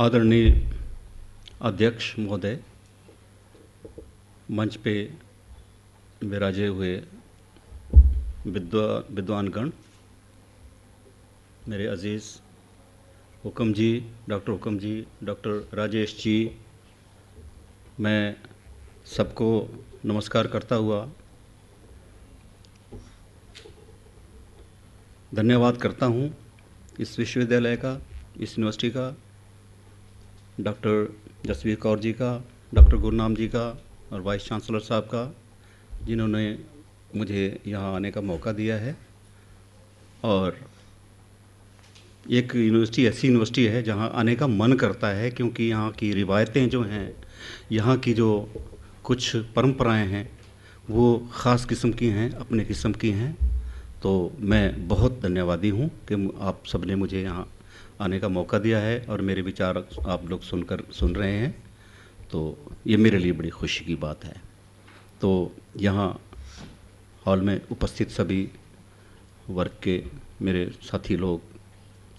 आदरणीय अध्यक्ष महोदय, मंच पे विराजे हुए विद्वानगण, मेरे अजीज़ हुक्म जी, डॉक्टर हुक्म जी, डॉक्टर राजेश जी, मैं सबको नमस्कार करता हुआ धन्यवाद करता हूँ इस विश्वविद्यालय का, इस यूनिवर्सिटी का, डॉक्टर जसवीर कौर जी का, डॉक्टर गुरनाम जी का और वाइस चांसलर साहब का, जिन्होंने मुझे यहाँ आने का मौका दिया है। और एक यूनिवर्सिटी ऐसी यूनिवर्सिटी है जहाँ आने का मन करता है, क्योंकि यहाँ की रिवायतें जो हैं, यहाँ की जो कुछ परंपराएं हैं, वो ख़ास किस्म की हैं, अपने किस्म की हैं। तो मैं बहुत धन्यवादी हूँ कि आप सब ने मुझे यहाँ आने का मौका दिया है और मेरे विचार आप लोग सुन रहे हैं, तो ये मेरे लिए बड़ी खुशी की बात है। तो यहाँ हॉल में उपस्थित सभी वर्ग के मेरे साथी लोग,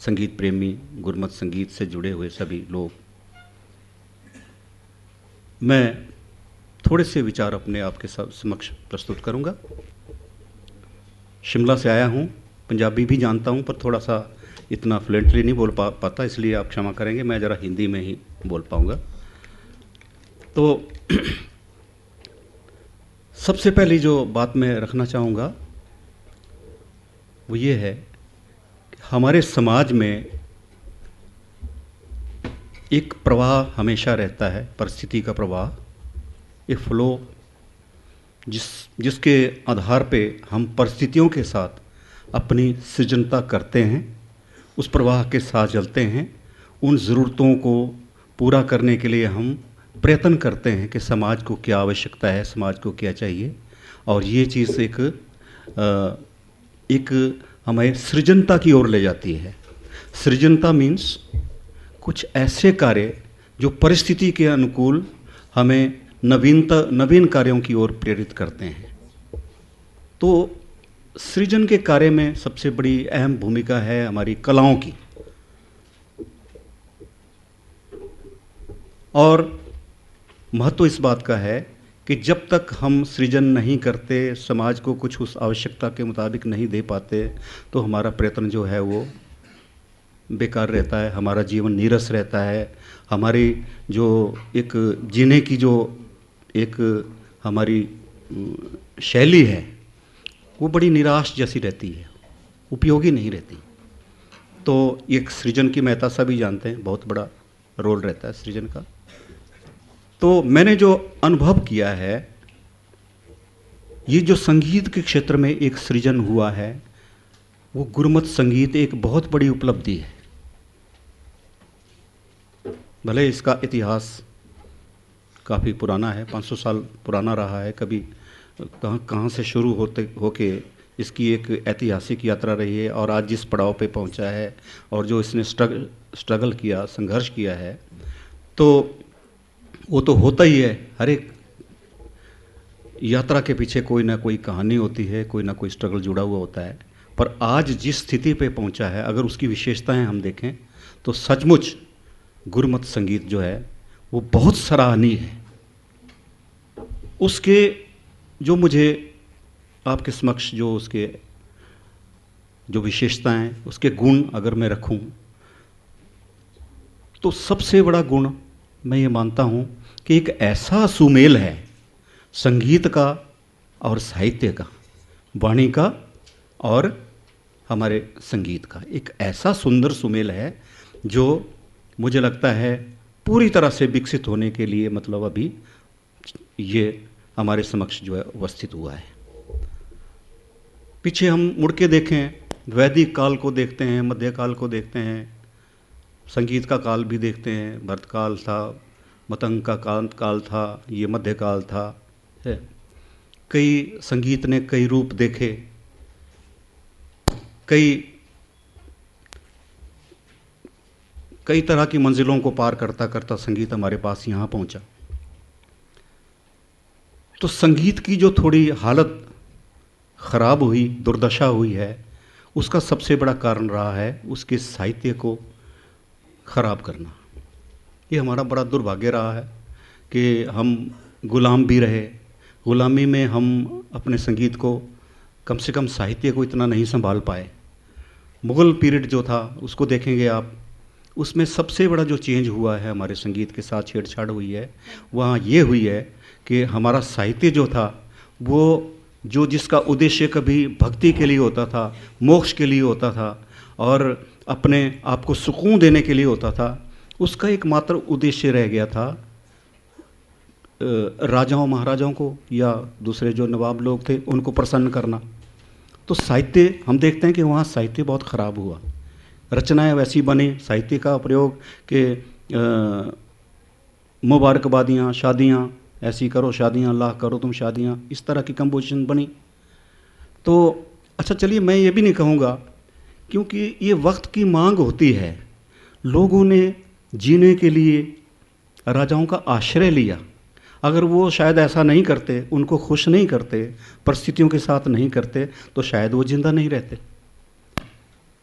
संगीत प्रेमी, गुरमत संगीत से जुड़े हुए सभी लोग, मैं थोड़े से विचार अपने आपके समक्ष प्रस्तुत करूँगा। शिमला से आया हूँ, पंजाबी भी जानता हूँ, पर थोड़ा सा इतना फ्लुएंटली नहीं बोल पाता, इसलिए आप क्षमा करेंगे, मैं ज़रा हिंदी में ही बोल पाऊँगा। तो सबसे पहली जो बात मैं रखना चाहूँगा वो ये है कि हमारे समाज में एक प्रवाह हमेशा रहता है, परिस्थिति का प्रवाह, एक फ्लो, जिसके आधार पे हम परिस्थितियों के साथ अपनी सृजनता करते हैं, उस प्रवाह के साथ चलते हैं। उन ज़रूरतों को पूरा करने के लिए हम प्रयत्न करते हैं कि समाज को क्या आवश्यकता है, समाज को क्या चाहिए, और ये चीज़ एक हमें सृजनता की ओर ले जाती है। सृजनता मीन्स कुछ ऐसे कार्य जो परिस्थिति के अनुकूल हमें नवीन कार्यों की ओर प्रेरित करते हैं। तो सृजन के कार्य में सबसे बड़ी अहम भूमिका है हमारी कलाओं की, और महत्व इस बात का है कि जब तक हम सृजन नहीं करते, समाज को कुछ उस आवश्यकता के मुताबिक नहीं दे पाते, तो हमारा प्रयत्न जो है वो बेकार रहता है, हमारा जीवन नीरस रहता है, हमारी जो एक जीने की जो एक हमारी शैली है वो बड़ी निराश जैसी रहती है, उपयोगी नहीं रहती। तो एक सृजन की महत्ता सभी जानते हैं, बहुत बड़ा रोल रहता है सृजन का। तो मैंने जो अनुभव किया है, ये जो संगीत के क्षेत्र में एक सृजन हुआ है, वो गुरमत संगीत एक बहुत बड़ी उपलब्धि है। भले इसका इतिहास काफ़ी पुराना है, 500 साल पुराना रहा है, कभी कहाँ से शुरू होके इसकी एक ऐतिहासिक यात्रा रही है, और आज जिस पड़ाव पे पहुंचा है, और जो इसने स्ट्रगल किया, संघर्ष किया है, तो वो तो होता ही है। हर एक यात्रा के पीछे कोई ना कोई कहानी होती है, कोई ना कोई स्ट्रगल जुड़ा हुआ होता है। पर आज जिस स्थिति पे पहुंचा है, अगर उसकी विशेषताएं हम देखें तो सचमुच गुरमत संगीत जो है वो बहुत सराहनीय है। उसके जो मुझे आपके समक्ष जो उसके जो विशेषताएं, उसके गुण अगर मैं रखूं, तो सबसे बड़ा गुण मैं ये मानता हूं कि एक ऐसा सुमेल है संगीत का और साहित्य का, वाणी का और हमारे संगीत का, एक ऐसा सुंदर सुमेल है जो मुझे लगता है पूरी तरह से विकसित होने के लिए, मतलब अभी ये हमारे समक्ष जो है उपस्थित हुआ है। पीछे हम मुड़ के देखें, वैदिक काल को देखते हैं, मध्यकाल को देखते हैं, संगीत का काल भी देखते हैं, भरतकाल था, मतंग का काल था, ये मध्यकाल था, है। कई संगीत ने कई रूप देखे, कई तरह की मंजिलों को पार करता करता संगीत हमारे पास यहाँ पहुँचा। तो संगीत की जो थोड़ी हालत ख़राब हुई, दुर्दशा हुई है, उसका सबसे बड़ा कारण रहा है उसके साहित्य को ख़राब करना। ये हमारा बड़ा दुर्भाग्य रहा है कि हम गुलाम भी रहे। गुलामी में हम अपने संगीत को, कम से कम साहित्य को इतना नहीं संभाल पाए। मुग़ल पीरियड जो था उसको देखेंगे आप, उसमें सबसे बड़ा जो चेंज हुआ है हमारे संगीत के साथ छेड़छाड़ हुई है, वहाँ ये हुई है कि हमारा साहित्य जो था वो जो जिसका उद्देश्य कभी भक्ति के लिए होता था, मोक्ष के लिए होता था और अपने आप को सुकून देने के लिए होता था, उसका एकमात्र उद्देश्य रह गया था राजाओं महाराजाओं को या दूसरे जो नवाब लोग थे उनको प्रसन्न करना। तो साहित्य हम देखते हैं कि वहाँ साहित्य बहुत ख़राब हुआ, रचनाएं वैसी बनी, साहित्य का प्रयोग कि मुबारकबादियाँ, शादियाँ, ऐसी करो शादियाँ, अल्लाह करो तुम शादियाँ, इस तरह की कंपोजिशन बनी। तो अच्छा चलिए, मैं ये भी नहीं कहूँगा, क्योंकि ये वक्त की मांग होती है। लोगों ने जीने के लिए राजाओं का आश्रय लिया। अगर वो शायद ऐसा नहीं करते, उनको खुश नहीं करते, परिस्थितियों के साथ नहीं करते, तो शायद वो जिंदा नहीं रहते।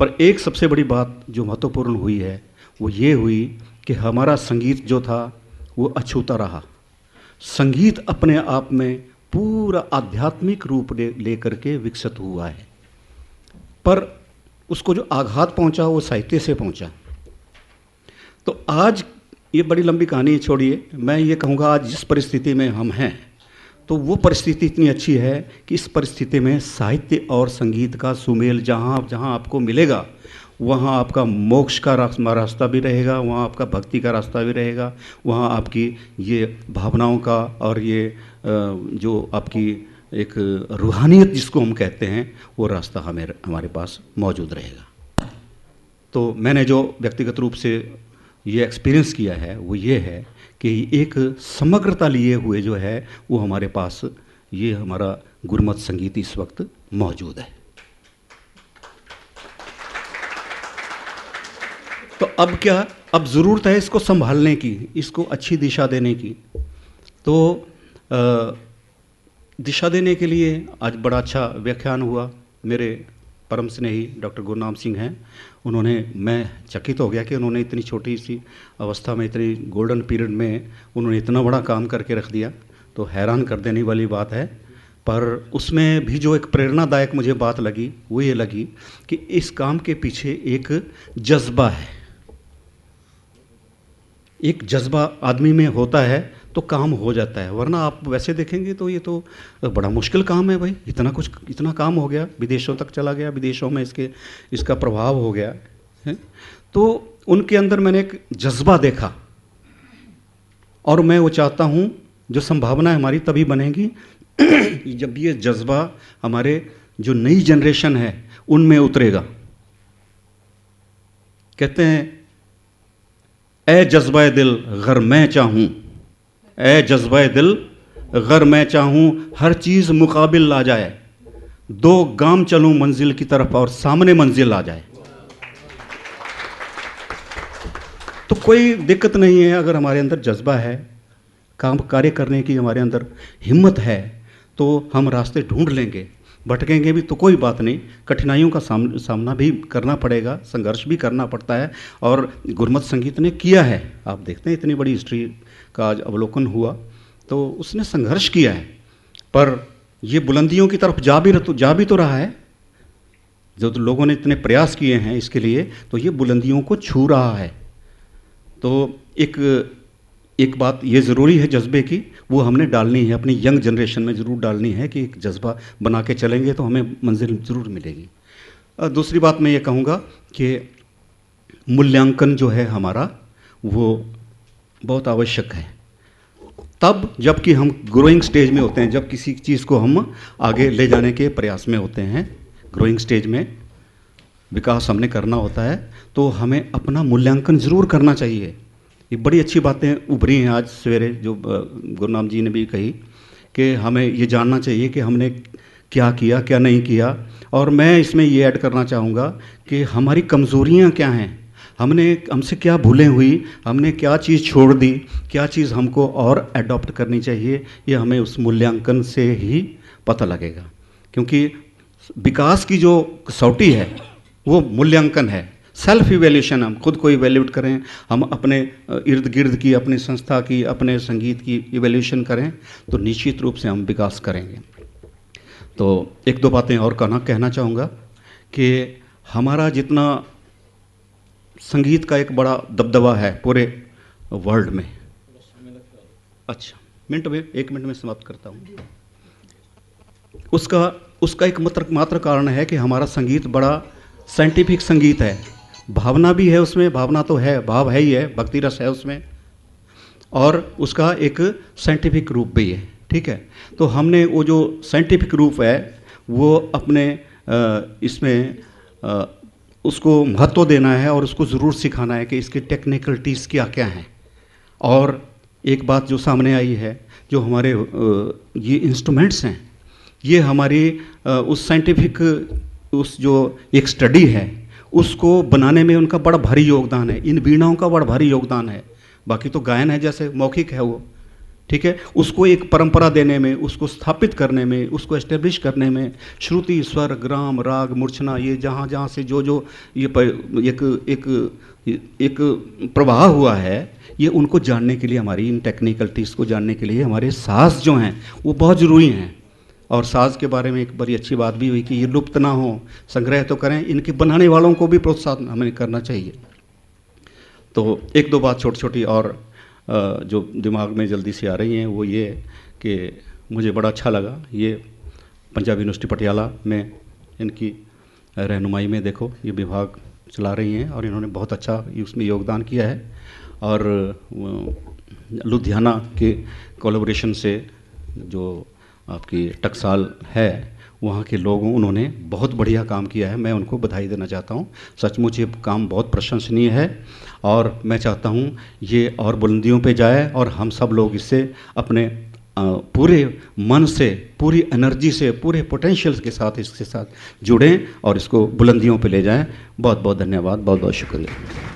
पर एक सबसे बड़ी बात जो महत्वपूर्ण हुई है वो ये हुई कि हमारा संगीत जो था वो अछूता रहा। संगीत अपने आप में पूरा आध्यात्मिक रूप लेकर के विकसित हुआ है, पर उसको जो आघात पहुंचा वो साहित्य से पहुंचा। तो आज ये बड़ी लंबी कहानी छोड़िए, मैं ये कहूँगा आज जिस परिस्थिति में हम हैं, तो वो परिस्थिति इतनी अच्छी है कि इस परिस्थिति में साहित्य और संगीत का सुमेल जहाँ जहाँ आपको मिलेगा, वहाँ आपका मोक्ष का रास्ता भी रहेगा, वहाँ आपका भक्ति का रास्ता भी रहेगा, वहाँ आपकी ये भावनाओं का और ये जो आपकी एक रूहानियत जिसको हम कहते हैं, वो रास्ता हमारे पास मौजूद रहेगा। तो मैंने जो व्यक्तिगत रूप से ये एक्सपीरियंस किया है वो ये है कि एक समग्रता लिए हुए जो है वो हमारे पास ये हमारा गुरमत संगीत इस वक्त मौजूद है। तो अब क्या, अब ज़रूरत है इसको संभालने की, इसको अच्छी दिशा देने की। तो दिशा देने के लिए आज बड़ा अच्छा व्याख्यान हुआ। मेरे परम स्नेही डॉक्टर गुरनाम सिंह हैं, उन्होंने, मैं चकित हो गया कि उन्होंने इतनी छोटी सी अवस्था में, इतनी गोल्डन पीरियड में उन्होंने इतना बड़ा काम करके रख दिया, तो हैरान कर देने वाली बात है। पर उसमें भी जो एक प्रेरणादायक मुझे बात लगी वो ये लगी कि इस काम के पीछे एक जज्बा है। एक जज्बा आदमी में होता है तो काम हो जाता है, वरना आप वैसे देखेंगे तो ये तो बड़ा मुश्किल काम है भाई। इतना काम हो गया, विदेशों तक चला गया, विदेशों में इसका प्रभाव हो गया है। तो उनके अंदर मैंने एक जज्बा देखा और मैं वो चाहता हूँ जो संभावना हमारी तभी बनेगी जब ये जज्बा हमारे जो नई जनरेशन है उनमें उतरेगा। कहते हैं, ए जज्बा दिल गर मैं चाहूँ, ए जज्बा दिल गर मैं चाहूँ, हर चीज़ मुकाबिल ला जाए, दो गाम चलूँ मंजिल की तरफ और सामने मंजिल आ जाए। तो कोई दिक्कत नहीं है, अगर हमारे अंदर जज्बा है, काम कार्य करने की हमारे अंदर हिम्मत है, तो हम रास्ते ढूंढ लेंगे। भटकेंगे भी तो कोई बात नहीं, कठिनाइयों का सामना भी करना पड़ेगा, संघर्ष भी करना पड़ता है, और गुरमत संगीत ने किया है। आप देखते हैं इतनी बड़ी हिस्ट्री का आज अवलोकन हुआ, तो उसने संघर्ष किया है, पर ये बुलंदियों की तरफ जा भी तो रहा है। जो तो लोगों ने इतने प्रयास किए हैं इसके लिए, तो ये बुलंदियों को छू रहा है। तो एक बात ये ज़रूरी है जज्बे की, वो हमने डालनी है, अपनी यंग जनरेशन में ज़रूर डालनी है कि एक जज्बा बना के चलेंगे तो हमें मंजिल ज़रूर मिलेगी। दूसरी बात मैं ये कहूँगा कि मूल्यांकन जो है हमारा वो बहुत आवश्यक है। तब जबकि हम ग्रोइंग स्टेज में होते हैं, जब किसी चीज़ को हम आगे ले जाने के प्रयास में होते हैं, ग्रोइंग स्टेज में विकास हमने करना होता है, तो हमें अपना मूल्यांकन ज़रूर करना चाहिए। ये बड़ी अच्छी बातें उभरी हैं आज सवेरे, जो गुरनाम जी ने भी कही कि हमें ये जानना चाहिए कि हमने क्या किया, क्या नहीं किया। और मैं इसमें ये ऐड करना चाहूँगा कि हमारी कमज़ोरियाँ क्या हैं, हमसे क्या भूलें हुई, हमने क्या चीज़ छोड़ दी, क्या चीज़ हमको और एडॉप्ट करनी चाहिए, ये हमें उस मूल्यांकन से ही पता लगेगा। क्योंकि विकास की जो कसौटी है वो मूल्यांकन है, सेल्फ इवेल्यूशन, हम खुद को इवेल्यूट करें, हम अपने इर्द गिर्द की, अपनी संस्था की, अपने संगीत की इवेल्यूशन करें, तो निश्चित रूप से हम विकास करेंगे। तो एक दो बातें और कहना चाहूँगा कि हमारा जितना संगीत का एक बड़ा दबदबा है पूरे वर्ल्ड में, अच्छा मिनट में, 1 मिनट में समाप्त करता हूँ। उसका एक मात्र कारण है कि हमारा संगीत बड़ा साइंटिफिक संगीत है। भावना भी है उसमें, भावना तो है, भाव है ही है, भक्ति रस है उसमें, और उसका एक साइंटिफिक रूप भी है। ठीक है, तो हमने वो जो साइंटिफिक रूप है वो अपने इसमें उसको महत्व देना है और उसको ज़रूर सिखाना है कि इसकी टेक्निकलिटीज़ क्या क्या हैं। और एक बात जो सामने आई है, जो हमारे ये इंस्ट्रूमेंट्स हैं, ये हमारी उस साइंटिफिक उस जो एक स्टडी है उसको बनाने में उनका बड़ा भारी योगदान है। इन वीणाओं का बड़ा भारी योगदान है। बाकी तो गायन है, जैसे मौखिक है वो, ठीक है, उसको एक परंपरा देने में, उसको स्थापित करने में, उसको एस्टेब्लिश करने में, श्रुति, स्वर, ग्राम, राग, मूर्छना, ये जहाँ जहाँ से जो ये एक प्रवाह हुआ है, ये उनको जानने के लिए, हमारी इन टेक्निकलिटीज़ को जानने के लिए हमारे साज जो हैं वो बहुत ज़रूरी हैं। और साज के बारे में एक बड़ी अच्छी बात भी हुई कि ये लुप्त ना हो, संग्रह तो करें, इनके बनाने वालों को भी प्रोत्साहन हमें करना चाहिए। तो एक दो बात छोटी छोटी और जो दिमाग में जल्दी से आ रही हैं वो ये कि मुझे बड़ा अच्छा लगा ये पंजाब यूनिवर्सिटी पटियाला में इनकी रहनुमाई में, देखो ये विभाग चला रही हैं और इन्होंने बहुत अच्छा उसमें योगदान किया है। और लुधियाना के कोलैबोरेशन से जो आपकी टकसाल है, वहाँ के लोगों, उन्होंने बहुत बढ़िया काम किया है। मैं उनको बधाई देना चाहता हूँ। सचमुच ये काम बहुत प्रशंसनीय है और मैं चाहता हूँ ये और बुलंदियों पे जाए और हम सब लोग इससे अपने पूरे मन से, पूरी एनर्जी से, पूरे पोटेंशियल के साथ इसके साथ जुड़ें और इसको बुलंदियों पे ले जाएं। बहुत बहुत धन्यवाद, बहुत बहुत शुक्रिया।